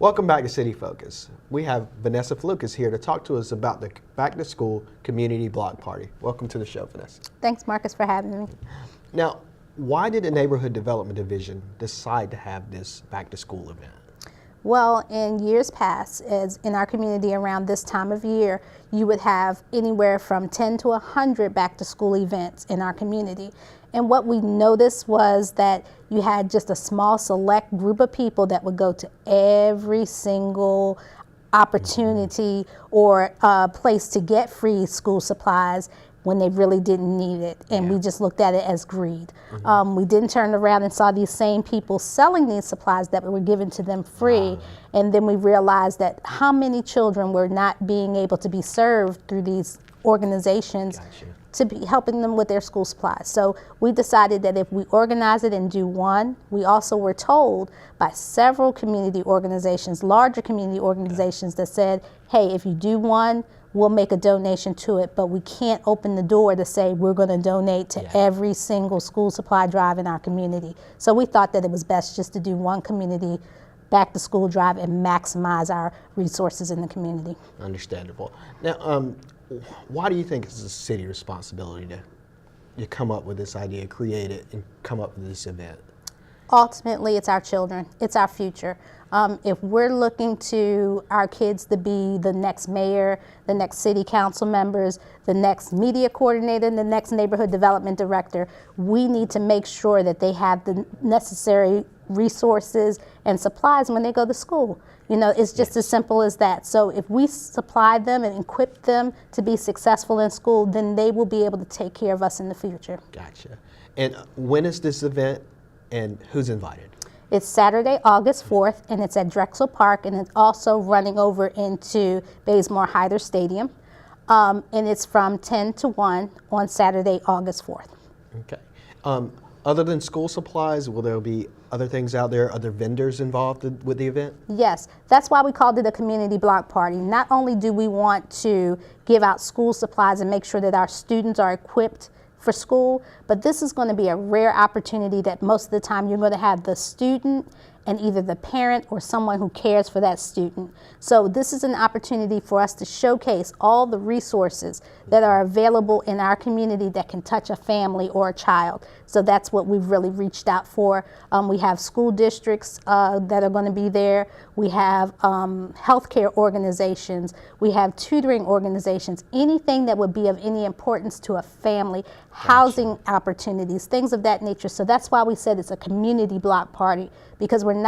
Welcome back to City Focus. We have Vanessa Flukas here to talk to us about the Back to School Community Block Party. Welcome to the show, Vanessa. Thanks, Marcus, for having me. Now, why did the Neighborhood Development Division decide to have this Back to School event? Well, in years past, as in our community around this time of year, you would have anywhere from 10 to 100 back to school events in our community. And what we noticed was that you had just a small select group of people that would go to every single opportunity or place to get free school supplies when they really didn't need it, and we just looked at it as greed. We didn't turn around and saw these same people selling these supplies that were given to them free, and then we realized that how many children were not being able to be served through these organizations to be helping them with their school supplies. So we decided that if we organize it and do one, we also were told by several community organizations, larger community organizations, that said, hey, if you do one, we'll make a donation to it, but we can't open the door to say we're going to donate to every single school supply drive in our community. So we thought that it was best just to do one community back to school drive and maximize our resources in the community. Understandable. Now, why do you think it's a city responsibility to come up with this idea, create it, and come up with this event? Ultimately, it's our children. It's our future. If we're looking to our kids to be the next mayor, the next city council members, the next media coordinator, and the next neighborhood development director, we need to make sure that they have the necessary resources and supplies when they go to school. You know, it's just as simple as that. So if we supply them and equip them to be successful in school, then they will be able to take care of us in the future. Gotcha. And when is this event, and who's invited? It's Saturday, August 4th, and it's at Drexel Park, and it's also running over into Bazemore Hyder Stadium. And it's from 10 to 1 on Saturday, August 4th. Okay. Other than school supplies, will there be other things out there, other vendors involved with the event? Yes, that's why we called it a community block party. Not only do we want to give out school supplies and make sure that our students are equipped for school, but this is going to be a rare opportunity that most of the time you're going to have the student and either the parent or someone who cares for that student. So this is an opportunity for us to showcase all the resources that are available in our community that can touch a family or a child. So that's what we've really reached out for. We have school districts that are going to be there. We have healthcare organizations. We have tutoring organizations. Anything that would be of any importance to a family, housing opportunities, things of that nature. So that's why we said it's a community block party, because we're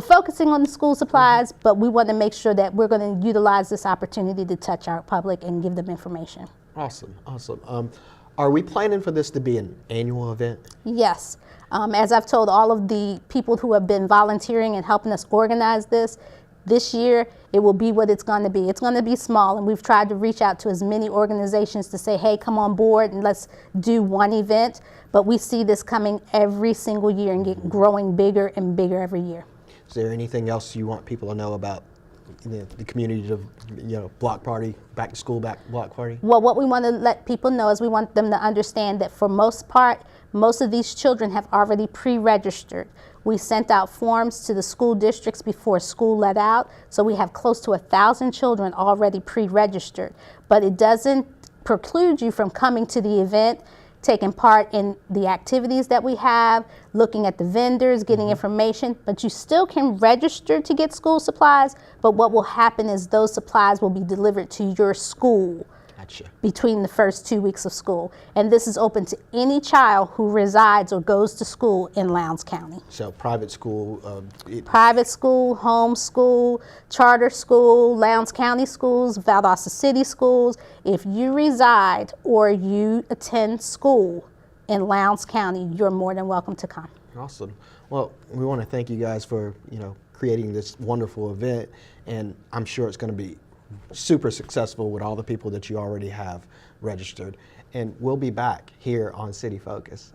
focusing on the school supplies, but we want to make sure that we're going to utilize this opportunity to touch our public and give them information. Awesome, awesome. Are we planning for this to be an annual event? Yes. As I've told all of the people who have been volunteering and helping us organize this year, it will be what it's going to be. It's going to be small, and we've tried to reach out to as many organizations to say, hey, come on board and let's do one event. But we see this coming every single year and growing bigger and bigger every year. Is there anything else you want people to know about the community block party, back to school block party? Well, what we want to let people know is we want them to understand that for most part, most of these children have already pre-registered. We sent out forms to the school districts before school let out, so we have close to 1,000 children already pre-registered. But it doesn't preclude you from coming to the event, taking part in the activities that we have, looking at the vendors, getting information, but you still can register to get school supplies, but what will happen is those supplies will be delivered to your school. Gotcha. Between the first 2 weeks of school. And this is open to any child who resides or goes to school in Lowndes County. So private school? Private school, home school, charter school, Lowndes County schools, Valdosta City schools. If you reside or you attend school in Lowndes County, you're more than welcome to come. Awesome. Well, we want to thank you guys for creating this wonderful event, and I'm sure it's going to be super successful with all the people that you already have registered. And we'll be back here on City Focus.